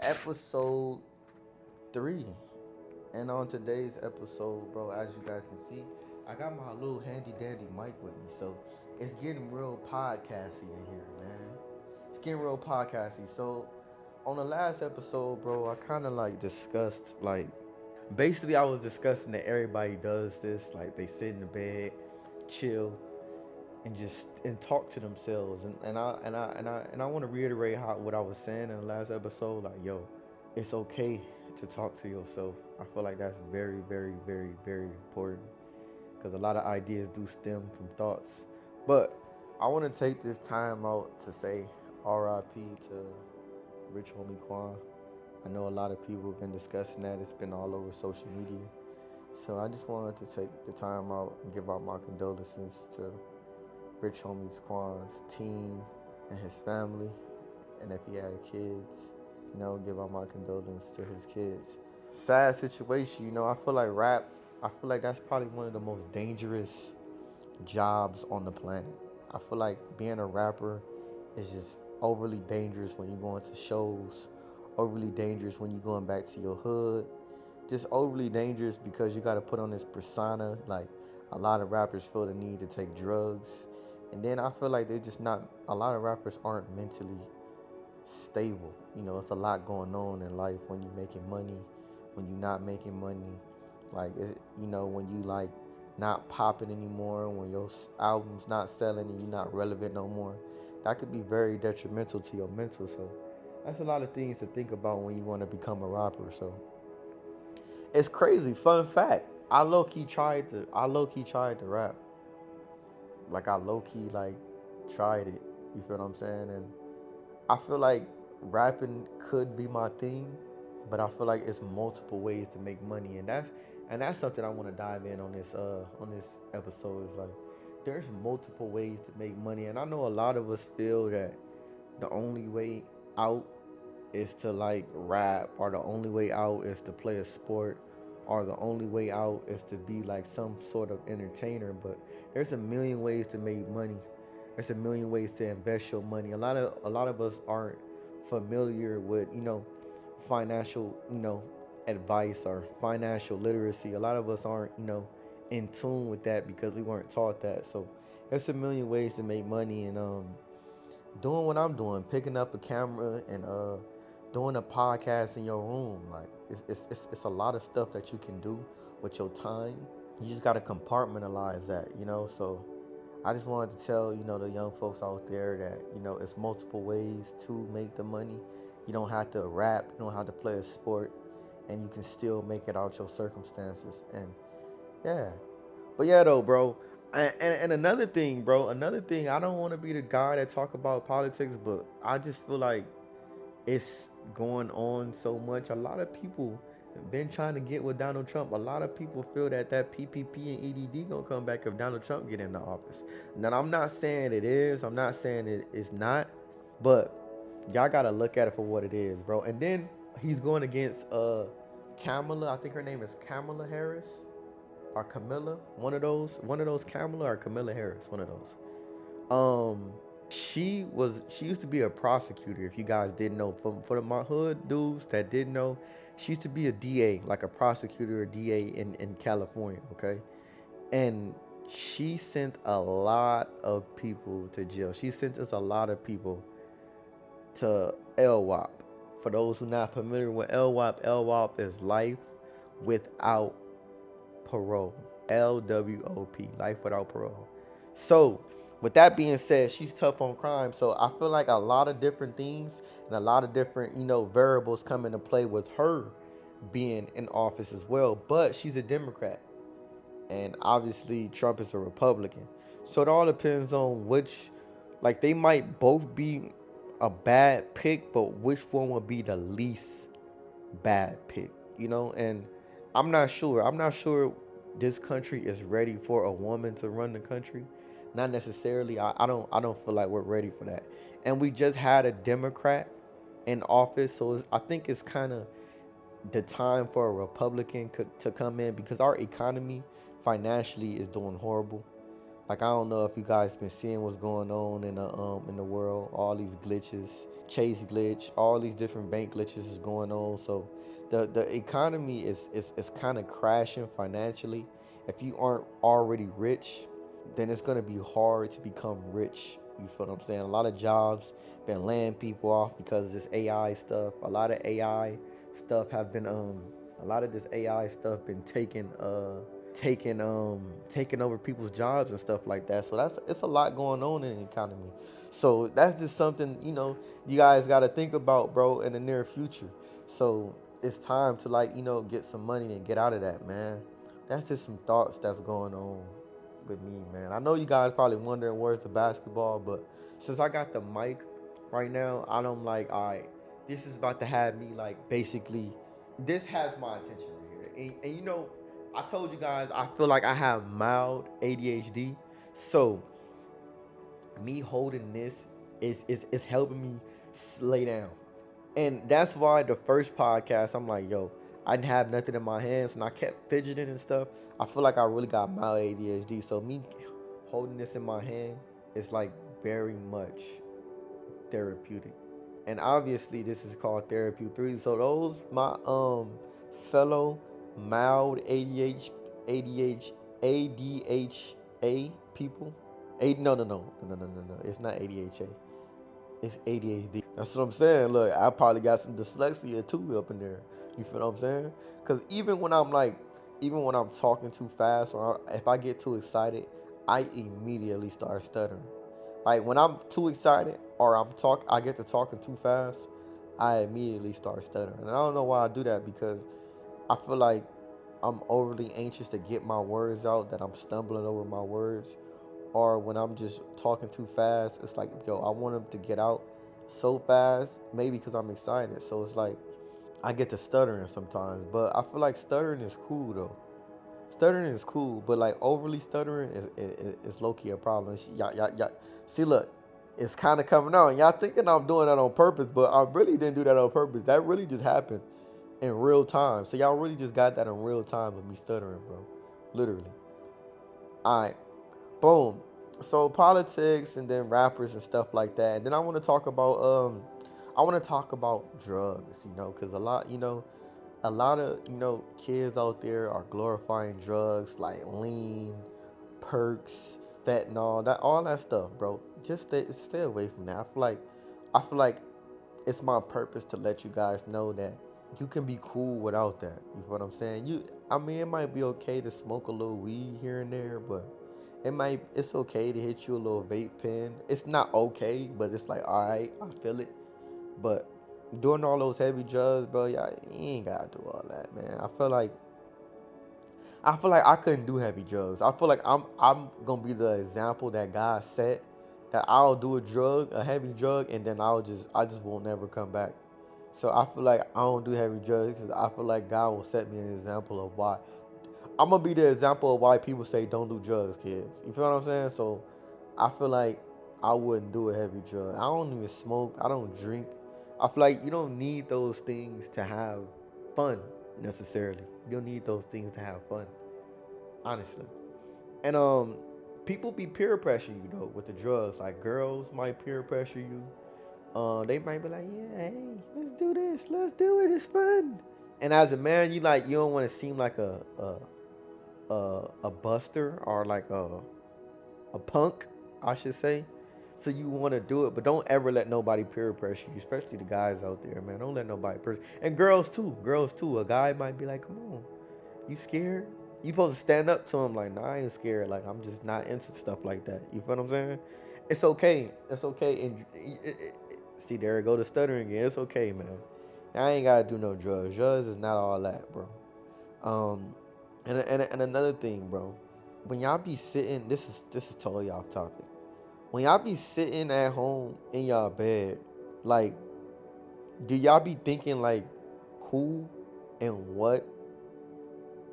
Ep.3. And on today's episode, bro, as you guys can see, I got my little handy dandy mic with me. So it's getting real podcasty in here, man. It's getting real podcasty. So on the last episode, bro, I kind of like discussed, like, basically, I was discussing that everybody does this. Like, they sit in the bed, chill, and just and talk to themselves. And I want to reiterate what I was saying in the last episode. Like, yo, it's okay to talk to yourself. I feel like that's very, very, very, very important because a lot of ideas do stem from thoughts. But I want to take this time out to say R.I.P. to Rich Homie Quan. I know a lot of people have been discussing that. It's been all over social media. So I just wanted to take the time out and give out my condolences to Rich Homie Quan's team and his family. And if he had kids, give out my condolences to his kids. Sad situation, I feel like I feel like that's probably one of the most dangerous jobs on the planet. I feel like being a rapper is just overly dangerous when you're going to shows, overly dangerous when you're going back to your hood, just overly dangerous because you got to put on this persona. Like, a lot of rappers feel the need to take drugs, and then I feel like they're just not. A lot of rappers aren't mentally stable. It's a lot going on in life when you're making money, when you're not making money. Like, when you like not popping anymore, when your album's not selling and you're not relevant no more, that could be very detrimental to your mental. So that's a lot of things to think about when you want to become a rapper. So it's crazy. Fun fact: I low key tried to rap. Like, I low key like tried it. You feel what I'm saying? And I feel like rapping could be my thing, but I feel like it's multiple ways to make money, and that's something I want to dive in on this episode. Is like, there's multiple ways to make money, and I know a lot of us feel that the only way out is to like rap, or the only way out is to play a sport, or the only way out is to be like some sort of entertainer. But there's a million ways to make money. There's a million ways to invest your money. A lot of us aren't familiar with financial advice or financial literacy. A lot of us aren't in tune with that because we weren't taught that. So there's a million ways to make money, and doing what I'm doing, picking up a camera and doing a podcast in your room. Like, it's a lot of stuff that you can do with your time. You just gotta compartmentalize that, So I just wanted to tell the young folks out there that it's multiple ways to make the money. You don't have to rap, you don't have to play a sport, and you can still make it out your circumstances. And yeah, but yeah, though, bro. And another thing, bro. Another thing. I don't want to be the guy that talk about politics, but I just feel like it's going on so much. A lot of people have been trying to get with Donald Trump. A lot of people feel that PPP and EDD gonna come back if Donald Trump get into office. Now, I'm not saying it is. I'm not saying it's not. But y'all gotta look at it for what it is, bro. And then he's going against Kamala. I think her name is Kamala Harris or Camilla, one of those Kamala or Camilla Harris, one of those. Um, she used to be a prosecutor. If you guys didn't know, for my hood dudes that didn't know, she used to be a DA, like a prosecutor or DA in California. Okay, and she sent a lot of people to jail. She sent us a lot of people to LWAP. For those who not familiar with LWAP is life without parole. LWOP, life without parole. So, with that being said, she's tough on crime. So I feel like a lot of different things and a lot of different, variables come into play with her being in office as well. But she's a Democrat, and obviously Trump is a Republican. So it all depends on like, they might both be a bad pick, but which one would be the least bad pick, And I'm not sure. I'm not sure this country is ready for a woman to run the country. Not necessarily. I don't feel like we're ready for that. And we just had a Democrat in office, so I think it's kind of the time for a Republican to come in because our economy financially is doing horrible. Like I don't know if you guys been seeing what's going on in the world, all these glitches, Chase glitch, all these different bank glitches is going on. So the economy is kind of crashing financially. If you aren't already rich, then it's gonna be hard to become rich. You feel what I'm saying? A lot of jobs been laying people off because of this AI stuff. A lot of AI stuff have been a lot of this AI stuff been taking over people's jobs and stuff like that. So it's a lot going on in the economy. So that's just something, you guys got to think about, bro, in the near future. So it's time to, like, get some money and get out of that, man. That's just some thoughts that's going on with me, man. I know you guys probably wondering where's the basketball, but since I got the mic right now, I'm like, all right, this is about to have me, like, basically, this has my attention right here. And I told you guys I feel like I have mild ADHD. So me holding this is helping me lay down. And that's why the first podcast, I'm like, yo, I didn't have nothing in my hands and I kept fidgeting and stuff. I feel like I really got mild ADHD. So me holding this in my hand is like very much therapeutic. And obviously this is called Therapeu.3. So those my fellow mild ADHA people. No. It's not ADHA. It's ADHD. That's what I'm saying. Look, I probably got some dyslexia too up in there. You feel what I'm saying? Because even when I'm talking too fast or if I get too excited, I immediately start stuttering. Like when I'm too excited or I get to talking too fast, I immediately start stuttering. And I don't know why I do that because I feel like I'm overly anxious to get my words out, that I'm stumbling over my words. Or when I'm just talking too fast, it's like, yo, I want them to get out so fast, maybe because I'm excited. So it's like I get to stuttering sometimes, but I feel like stuttering is cool though. Stuttering is cool, but like overly stuttering is low key a problem. Y'all. See, look, it's kind of coming out. Y'all thinking I'm doing that on purpose, but I really didn't do that on purpose. That really just happened in real time. So y'all really just got that in real time with me stuttering, bro. Literally. All right, boom. So politics and then rappers and stuff like that. And then I want to talk about drugs, because a lot of kids out there are glorifying drugs like lean, perks, fentanyl, that all that stuff, bro. Just stay away from that. I feel like it's my purpose to let you guys know that you can be cool without that. You know what I'm saying? I mean, it might be okay to smoke a little weed here and there, but it's okay to hit you a little vape pen. It's not okay, but it's like, all right, I feel it. But doing all those heavy drugs, bro, yeah, you ain't gotta do all that, man. I feel like I couldn't do heavy drugs. I feel like I'm gonna be the example that God set, that I'll do a heavy drug, and then I just won't never come back. So I feel like I don't do heavy drugs because I feel like God will set me an example of why. I'm gonna be the example of why people say don't do drugs, kids. You feel what I'm saying? So I feel like I wouldn't do a heavy drug. I don't even smoke. I don't drink. I feel like you don't need those things to have fun necessarily. You don't need those things to have fun, honestly. And people be peer pressure you though with the drugs. Like girls might peer pressure you. They might be like, yeah, hey, let's do this. Let's do it. It's fun. And as a man, you don't want to seem like a buster or like a punk, I should say. So you want to do it, but don't ever let nobody peer pressure you, especially the guys out there, man. Don't let nobody pressure. And girls too, girls too. A guy might be like, "Come on, you scared?" You supposed to stand up to him like, "Nah, I ain't scared. Like I'm just not into stuff like that." You feel what I'm saying? It's okay. It's okay. And see, there it go the stuttering again. It's okay, man. I ain't gotta do no drugs. Drugs is not all that, bro. Um, and another thing, bro. When y'all be sitting, this is totally off topic. When y'all be sitting at home in y'all bed, like, do y'all be thinking like who and what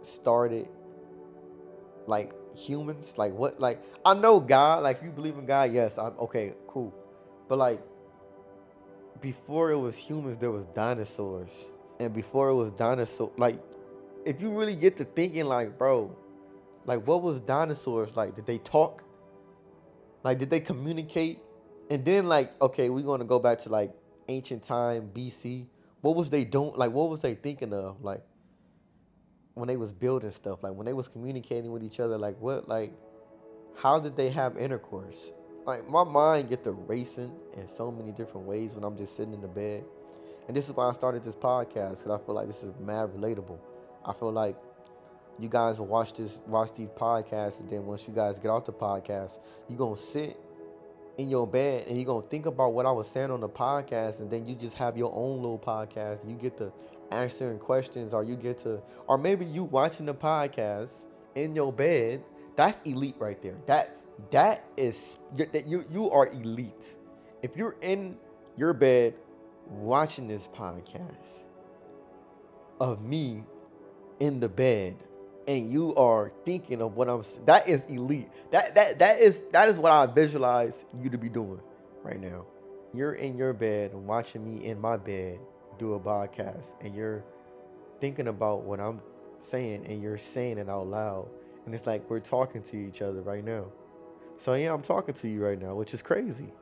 started like humans? Like what? Like I know God. Like if you believe in God, yes, I'm okay, cool. But like before it was humans, there was dinosaurs, and before it was dinosaur, like if you really get to thinking, like, bro, like what was dinosaurs like? Did they talk? Like, did they communicate? And then, like, okay, we're going to go back to like ancient time, BC. What was they doing? Like, what was they thinking of? Like, when they was building stuff, like when they was communicating with each other, like what, like how did they have intercourse? Like my mind get to racing in so many different ways when I'm just sitting in the bed. And this is why I started this podcast, because I feel like this is mad relatable. I feel like you guys will watch these podcasts, and then once you guys get off the podcast, you gonna sit in your bed and you're gonna think about what I was saying on the podcast, and then you just have your own little podcast. You get to answering questions, or you get to, or maybe you watching the podcast in your bed. That's elite right there. That is that you are elite. If you're in your bed watching this podcast of me in the bed, and you are thinking of what that is elite. That is what I visualize you to be doing right now. You're in your bed and watching me in my bed do a podcast, and you're thinking about what I'm saying, and you're saying it out loud, and it's like we're talking to each other right now. So yeah, I'm talking to you right now, which is crazy,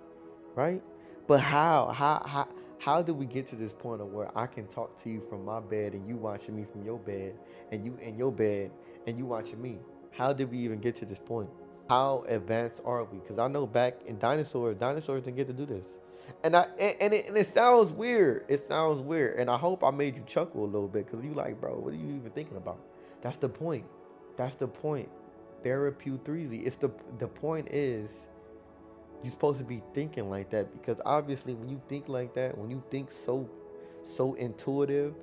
right? But how did we get to this point of where I can talk to you from my bed, and you watching me from your bed, and you in your bed and you watching me? How did we even get to this point? How advanced are we? Because I know back in dinosaurs didn't get to do this. And it sounds weird. It sounds weird. And I hope I made you chuckle a little bit, because you like, bro, what are you even thinking about? That's the point. That's the point. Therapeu 3. The point is, you're supposed to be thinking like that, because obviously when you think like that, when you think so intuitive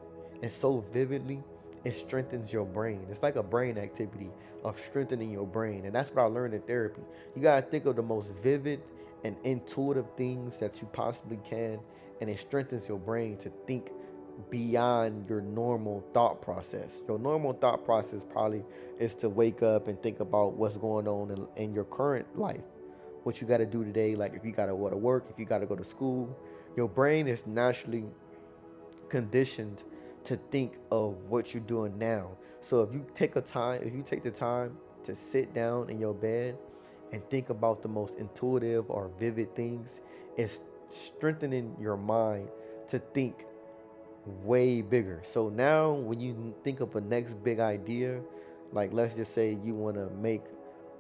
and so vividly, it strengthens your brain. It's like a brain activity of strengthening your brain. And that's what I learned in therapy. You gotta think of the most vivid and intuitive things that you possibly can, and it strengthens your brain to think beyond your normal thought process. Your normal thought process probably is to wake up and think about what's going on in your current life, what you got to do today. Like if you got to go to work, if you got to go to school, your brain is naturally conditioned to think of what you're doing now. So if you take the time to sit down in your bed and think about the most intuitive or vivid things, it's strengthening your mind to think way bigger. So now when you think of a next big idea, like let's just say you want to make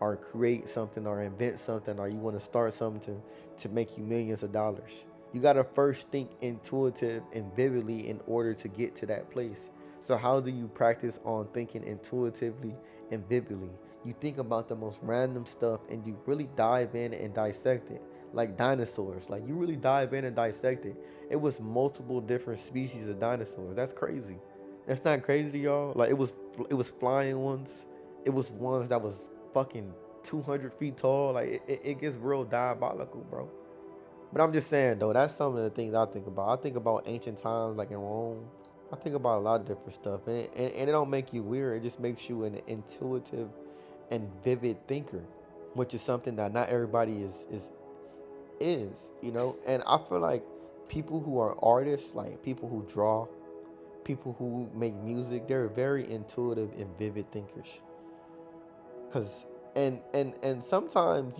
or create something or invent something, or you want to start something to make you millions of dollars. You got to first think intuitive and vividly in order to get to that place. So how do you practice on thinking intuitively and vividly? You think about the most random stuff, and you really dive in and dissect it. Like dinosaurs, like you really dive in and dissect it. It was multiple different species of dinosaurs. That's crazy. That's not crazy to y'all. Like it was flying ones. It was ones that was fucking 200 feet tall. Like it gets real diabolical, bro. But I'm just saying though, that's some of the things I think about. I think about ancient times, like in Rome. I think about a lot of different stuff, and it don't make you weird. It just makes you an intuitive and vivid thinker, which is something that not everybody is. And I feel like people who are artists, like people who draw, people who make music, they're very intuitive and vivid thinkers. Cause and sometimes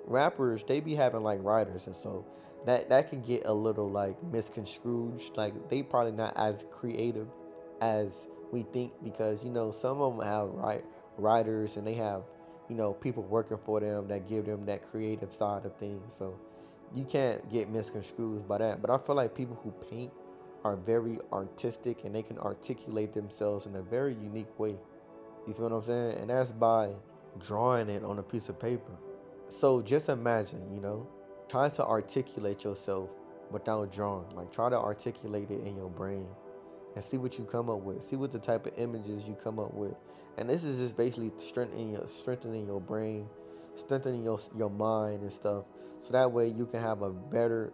rappers, they be having like writers, and so that can get a little like misconstrued. Like they probably not as creative as we think, because some of them have writers, and they have people working for them that give them that creative side of things. So you can't get misconstrued by that. But I feel like people who paint are very artistic, and they can articulate themselves in a very unique way. You feel what I'm saying? And that's by drawing it on a piece of paper. So just imagine, try to articulate yourself without drawing. Like try to articulate it in your brain and see what you come up with. See what the type of images you come up with. And this is just basically strengthening your brain, strengthening your mind and stuff. So that way you can have a better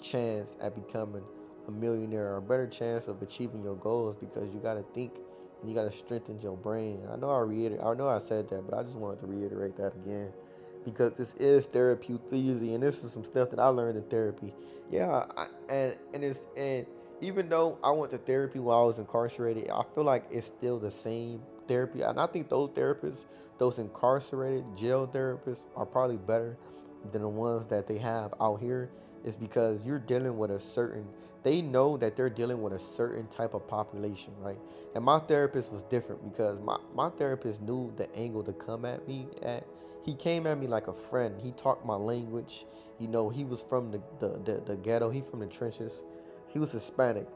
chance at becoming a millionaire, or a better chance of achieving your goals, because you got to think and you got to strengthen your brain. I know I said that, but I just wanted to reiterate that again, because this is Therapeu Theory, and this is some stuff that I learned in therapy. Yeah, and even though I went to therapy while I was incarcerated, I feel like it's still the same therapy, and I think those therapists, those incarcerated jail therapists, are probably better than the ones that they have out here is because you're dealing with they know that they're dealing with a certain type of population, right? And my therapist was different because my therapist knew the angle to come at me at. He came at me like a friend. He talked my language. He was from the ghetto. He from the trenches. He was Hispanic,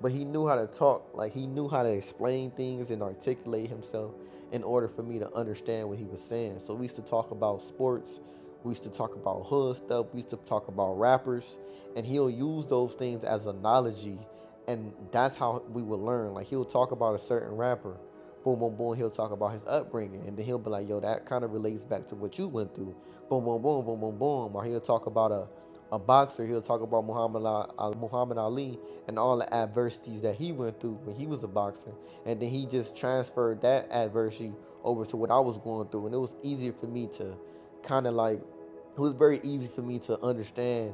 but he knew how to talk. Like, he knew how to explain things and articulate himself in order for me to understand what he was saying. So we used to talk about sports. We used to talk about hood stuff. We used to talk about rappers, and he'll use those things as analogy, and that's how we would learn. Like, he'll talk about a certain rapper, boom, boom, boom. He'll talk about his upbringing, and then he'll be like, "Yo, that kind of relates back to what you went through." Boom, boom, boom, boom, boom, boom. Or he'll talk about a boxer. He'll talk about Muhammad Ali and all the adversities that he went through when he was a boxer, and then he just transferred that adversity over to what I was going through, and it was easier for me to kind of like it was very easy for me to understand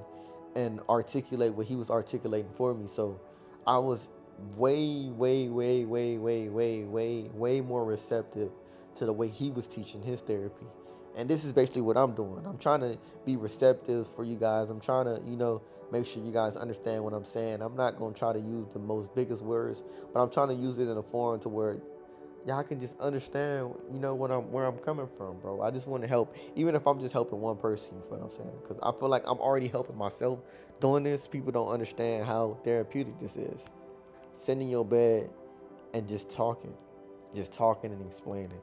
and articulate what he was articulating for me. So I was way, way, way, way, way, way, way, way more receptive to the way he was teaching his therapy. And this is basically what I'm doing. I'm trying to be receptive for you guys. I'm trying to, make sure you guys understand what I'm saying. I'm not going to try to use the most biggest words, but I'm trying to use it in a form to where y'all can just understand, where I'm coming from, bro. I just want to help, even if I'm just helping one person. You feel what I'm saying? Because I feel like I'm already helping myself doing this. People don't understand how therapeutic this is. Sitting in your bed and just talking and explaining.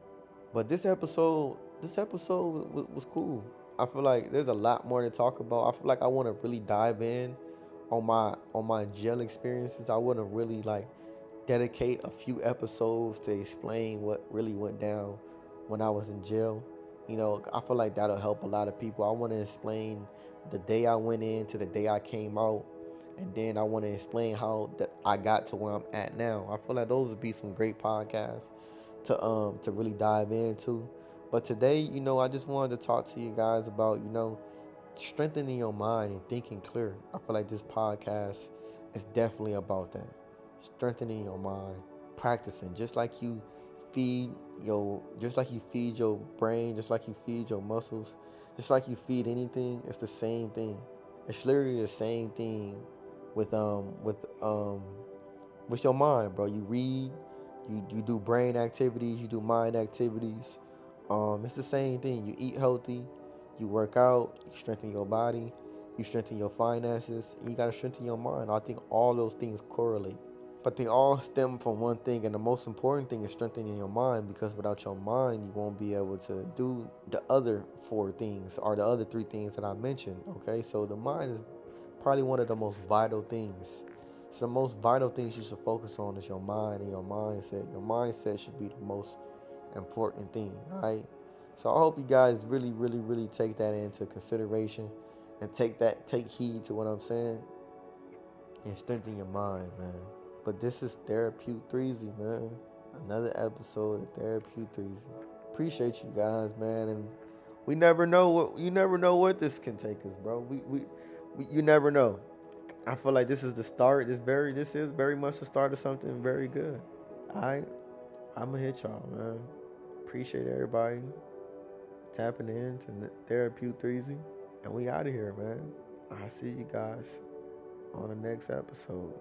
But this episode was cool. I feel like there's a lot more to talk about. I feel like I want to really dive in on my jail experiences. I want to really like dedicate a few episodes to explain what really went down when I was in jail. I feel like that'll help a lot of people. I want to explain the day I went in to the day I came out, and then I want to explain how that I got to where I'm at now. I feel like those would be some great podcasts to really dive into. But today, I just wanted to talk to you guys about, strengthening your mind and thinking clear. I feel like this podcast is definitely about that. Strengthening your mind, practicing, just like you feed your brain, just like you feed your muscles, just like you feed anything. It's the same thing. It's literally the same thing with with your mind, bro. You read, you do brain activities, you do mind activities. It's the same thing. You eat healthy, you work out, you strengthen your body, you strengthen your finances, and you gotta strengthen your mind. I think all those things correlate. But they all stem from one thing, and the most important thing is strengthening your mind, because without your mind, you won't be able to do the other four things or the other three things that I mentioned. Okay, so the mind is probably one of the most vital things. So the most vital things you should focus on is your mind and your mindset. Your mindset should be the most important thing, all right? So I hope you guys really, really, really take that into consideration and take heed to what I'm saying and strengthen your mind, man. But this is Therapeu 3, man. Another episode of Therapeu 3. Appreciate you guys, man, and you never know what this can take us, bro. We you never know. I feel like this is the start. This is very much the start of something very good. I'ma hit y'all, man. Appreciate everybody tapping in to Therapeu 3, and we out of here, man. I'll see you guys on the next episode.